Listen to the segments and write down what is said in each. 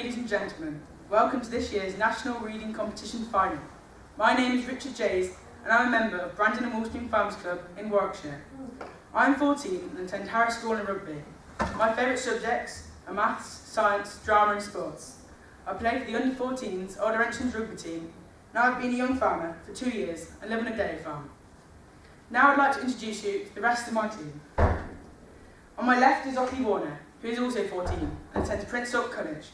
Ladies and gentlemen, welcome to this year's National Reading Competition Final. My name is Richard Jays and I'm a member of Brandon and Wallstream Farms Club in Warwickshire. I'm 14 and attend Harris School and Rugby. My favourite subjects are maths, science, drama and sports. I play for the under-14s Alderenshaws rugby team. Now I've been a young farmer for 2 years and live on a dairy farm. Now I'd like to introduce you to the rest of my team. On my left is Ockley Warner, who is also 14 and attends Prince Salt College.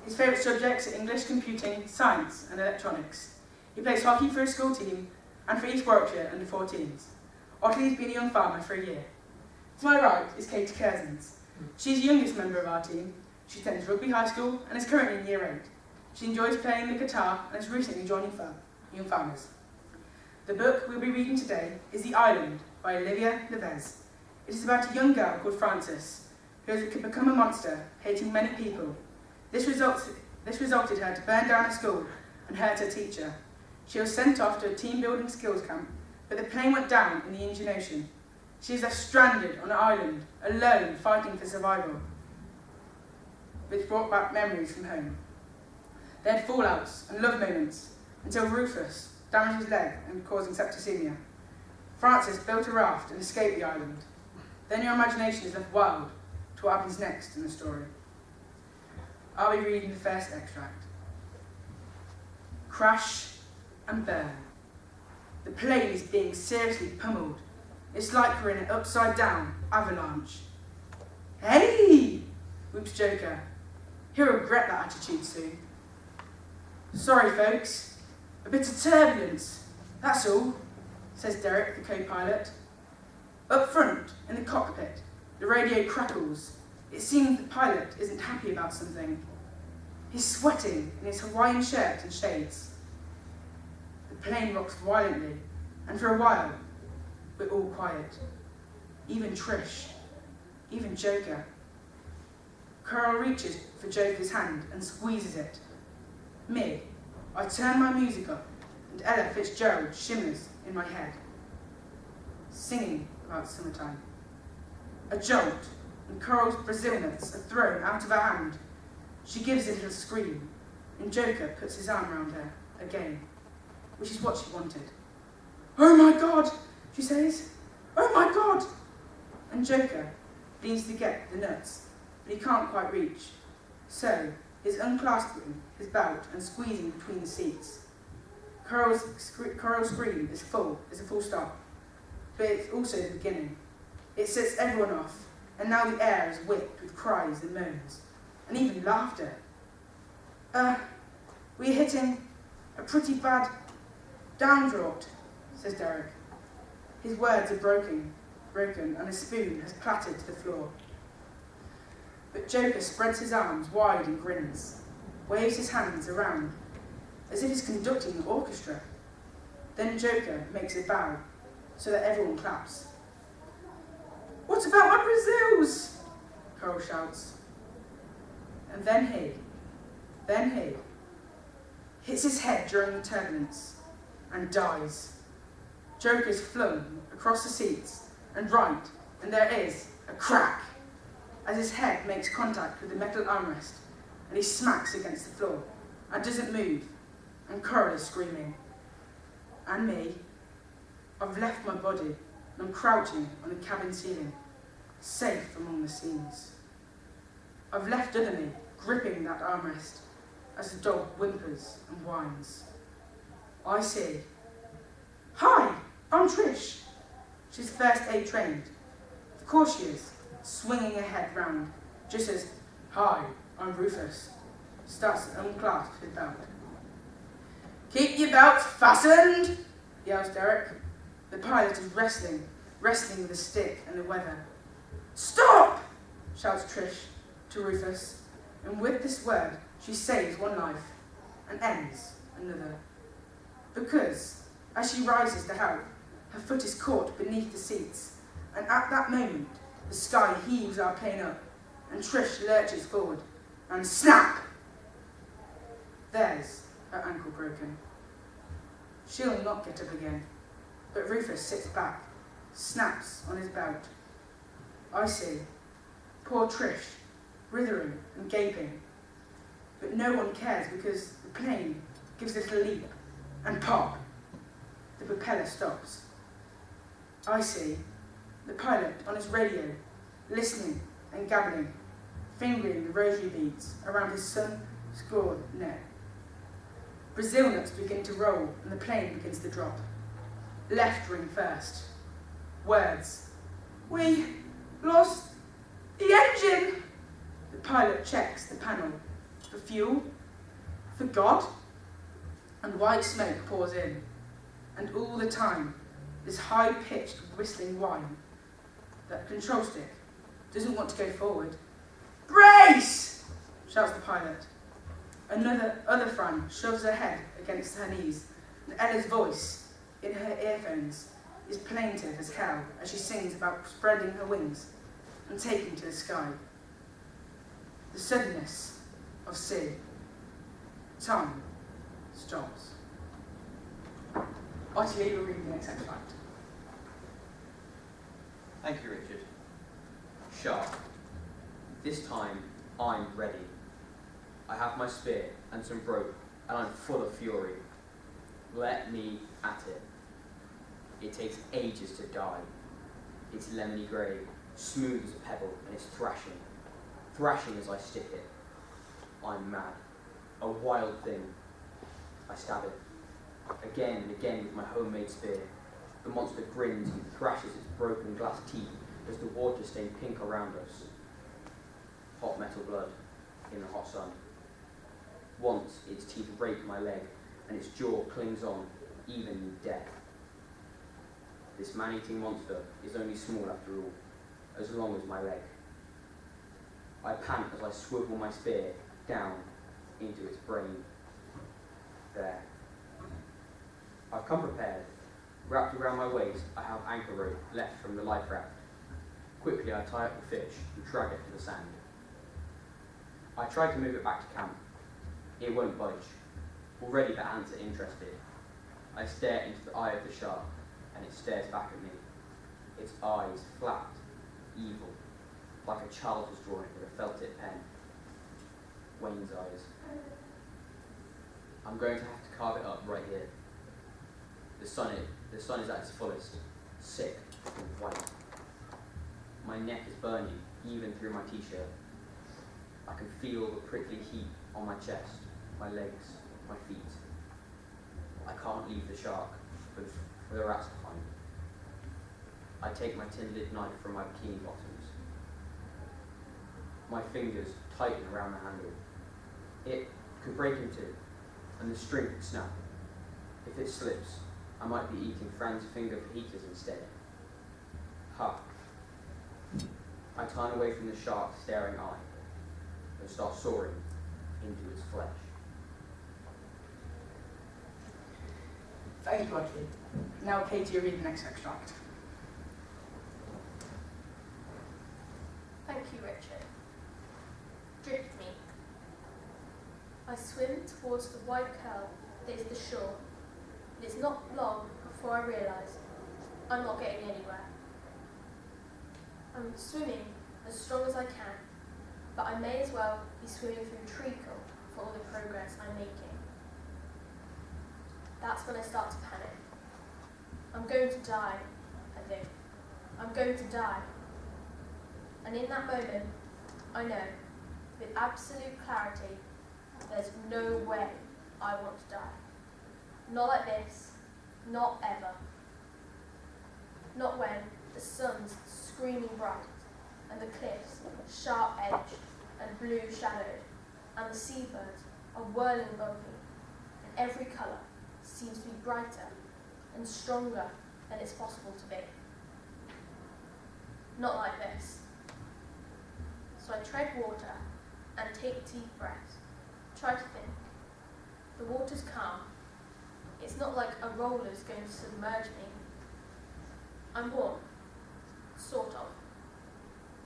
His favourite subjects are English, computing, science and electronics. He plays hockey for his school team and for East Warwickshire under-14s. Ockley has been a young farmer for a year. To my right is Katie Curzens. She's the youngest member of our team. She attends Rugby High School and is currently in Year 8. She enjoys playing the guitar and has recently joined Young Farmers. The book we'll be reading today is The Island by Olivia Levez. It is about a young girl called Frances who has become a monster, hating many people. This resulted her to burn down a school and hurt her teacher. She was sent off to a team-building skills camp, but the plane went down in the Indian Ocean. She is left stranded on an island, alone, fighting for survival, which brought back memories from home. They had fallouts and love moments, until Rufus damaged his leg and causing septicemia. Frances built a raft and escaped the island. Then your imagination is left wild to what happens next in the story. I'll be reading the first extract. Crash and burn. The plane is being seriously pummeled. It's like we're in an upside-down avalanche. Hey! Whoops Joker. He'll regret that attitude soon. Sorry, folks. A bit of turbulence, that's all, says Derek, the co-pilot. Up front, in the cockpit, the radio crackles. It seems the pilot isn't happy about something. He's sweating in his Hawaiian shirt and shades. The plane rocks violently, and for a while, we're all quiet. Even Trish, even Joker. Carl reaches for Joker's hand and squeezes it. Me, I turn my music up, and Ella Fitzgerald shimmers in my head, singing about summertime. A jolt, and Carl's Brazil nuts are thrown out of her hand. She gives a little scream, and Joker puts his arm around her again, which is what she wanted. Oh my God, she says. Oh my God! And Joker leans to get the nuts, but he can't quite reach. So, he's unclasping his belt and squeezing between the seats. Carol's scream is a full stop, but it's also the beginning. It sets everyone off, and now the air is whipped with cries and moans, and even laughter. We're hitting a pretty bad downdraft, says Derek. His words are broken, and a spoon has clattered to the floor. But Joker spreads his arms wide and grins, waves his hands around, as if he's conducting an orchestra. Then Joker makes a bow, so that everyone claps. What about my Brazils? Carl shouts. And then he hits his head during the turbulence and dies. Joker is flung across the seats and right, and there is a crack as his head makes contact with the metal armrest, and he smacks against the floor and doesn't move, and Coral is screaming. And me, I've left my body and I'm crouching on the cabin ceiling, safe among the scenes. I've left other me gripping that armrest as the dog whimpers and whines. I see. Hi, I'm Trish. She's first aid trained. Of course she is, swinging her head round, just as, hi, I'm Rufus, starts to unclasp his belt. Keep your belts fastened, yells Derek. The pilot is wrestling with the stick and the weather. Stop, shouts Trish to Rufus, and with this word she saves one life and ends another. Because, as she rises to help, her foot is caught beneath the seats, and at that moment, the sky heaves our plane up, and Trish lurches forward, and snap! There's her ankle broken. She'll not get up again, but Rufus sits back, snaps on his belt. I see. Poor Trish, writhing and gaping. but no one cares because the plane gives a little leap, and pop, the propeller stops. I see the pilot on his radio, listening and gabbling, fingering the rosary beads around his sun-scored neck. Brazil nuts begin to roll and the plane begins to drop. Left wing first. Words. We lost the engine. The pilot checks the panel for fuel, for God, and white smoke pours in. And all the time, this high-pitched whistling whine. That control stick doesn't want to go forward. Brace! Shouts the pilot. Other Fran shoves her head against her knees, and Ella's voice, in her earphones, is plaintive as hell as she sings about spreading her wings and taking to the sky. The suddenness of sea. Time stops. Ottilie will read the next extract. Thank you, Richard. Sharp. This time, I'm ready. I have my spear and some rope, and I'm full of fury. Let me at it. It takes ages to die. It's lemony grey, smooth as a pebble, and it's thrashing. Thrashing as I stick it. I'm mad. A wild thing. I stab it. Again and again with my homemade spear. The monster grins and thrashes its broken glass teeth as the water stains pink around us. Hot metal blood in the hot sun. Once its teeth rake my leg and its jaw clings on, even in death. This man-eating monster is only small after all, as long as my leg. I pant as I swivel my spear down into its brain. There. I've come prepared. Wrapped around my waist, I have anchor rope left from the life raft. Quickly I tie up the fish and drag it to the sand. I try to move it back to camp. It won't budge. Already the ants are interested. I stare into the eye of the shark, and it stares back at me. Its eyes flat, evil, like a child has drawn it with a felt-tip pen. Wayne's eyes. I'm going to have to carve it up right here. The sun is at its fullest, sick and white. My neck is burning, even through my t-shirt. I can feel the prickly heat on my chest, my legs, my feet. I can't leave the shark for the rats to find. I take my tin-lid knife from my bikini bottoms. My fingers tighten around the handle. It could break in two, and the string could snap. If it slips, I might be eating Fran's finger fajitas instead. Ha! I turn away from the shark's staring eye and start soaring into its flesh. Thank you, Ottilie. Now, Katie, you read the next extract. Thank you, Richard. Drift me. I swim towards the white curl that is the shore. It is not long before I realise I'm not getting anywhere. I'm swimming as strong as I can, but I may as well be swimming through treacle for all the progress I'm making. That's when I start to panic. I'm going to die, I think. I'm going to die. And in that moment, I know, with absolute clarity, there's no way I want to die. Not like this, not ever. Not when the sun's screaming bright, and the cliffs sharp-edged and blue-shadowed, and the seabirds are whirling above me, and every colour seems to be brighter and stronger than it's possible to be. Not like this. So I tread water and take deep breaths. Try to think. The water's calm. It's not like a roller's going to submerge me. I'm warm. Sort of.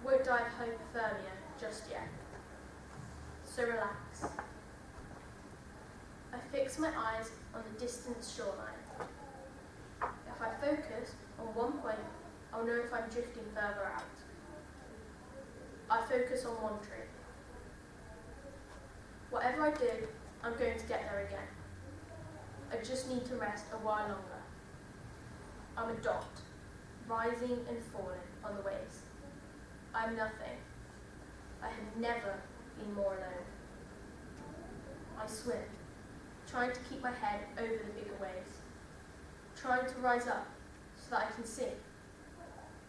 Won't die of hypothermia just yet. So relax. I fix my eyes on the distant shoreline. If I focus on one point, I'll know if I'm drifting further out. I focus on one tree. Whatever Whatever I do, I'm going to get there again. I just need to rest a while longer. I'm a dot, rising and falling on the waves. I'm nothing. I have never been more alone. I swim, trying to keep my head over the bigger waves, trying to rise up so that I can see.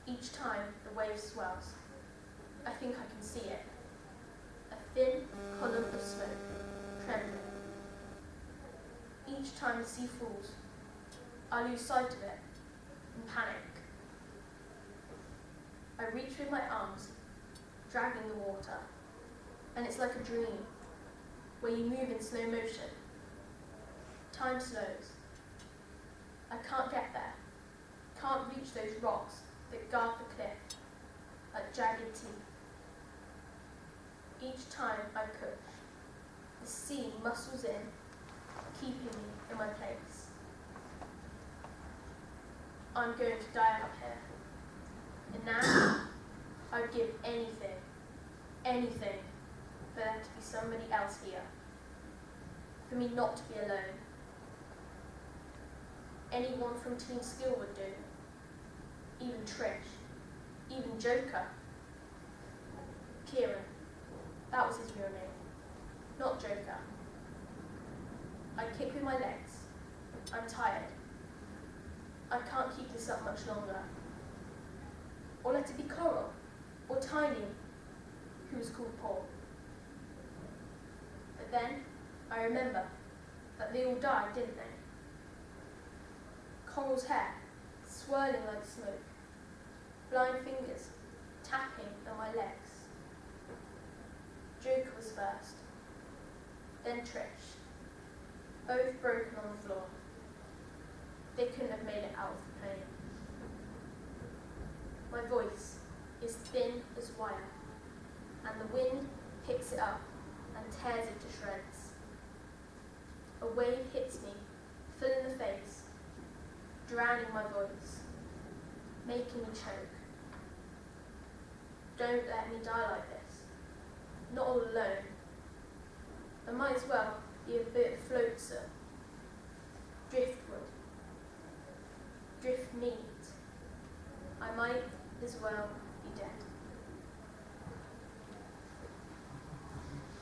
Each time the wave swells, I think I can see it. A thin column of smoke, trembling. Each time the sea falls, I lose sight of it and panic. I reach with my arms, dragging the water, and it's like a dream, where you move in slow motion. Time slows. I can't get there, can't reach those rocks that guard the cliff, like jagged teeth. Each time I push, the sea muscles in, keeping me in my place. I'm going to die out here. And now, I'd give anything, for there to be somebody else here. For me not to be alone. Anyone from Team Skill would do. Even Trish. Even Joker. Kieran. That was his real name. Not Joker. I kick with my legs. I'm tired. I can't keep this up much longer. Or let it be Coral, or Tiny, who was called Paul. But then I remember that they all died, didn't they? Coral's hair, swirling like smoke, blind fingers tapping at my legs. Joker was first, then Trish, both broken on the floor. They couldn't have made it out of the plane. My voice is thin as wire, and the wind picks it up and tears it to shreds. A wave hits me, full in the face, drowning my voice, making me choke. Don't let me die like this, not all alone. I might as well be a bit of floatser, driftwood, drift meat. I might as well be dead.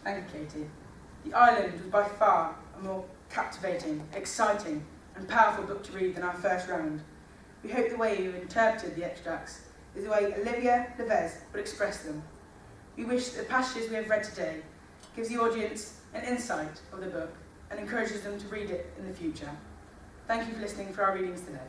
Thank you, Katie. The Island was by far a more captivating, exciting and powerful book to read than our first round. We hope the way you interpreted the extracts is the way Olivia Levez would express them. We wish that the passages we have read today gives the audience an insight of the book and encourages them to read it in the future. Thank you for listening for our readings today.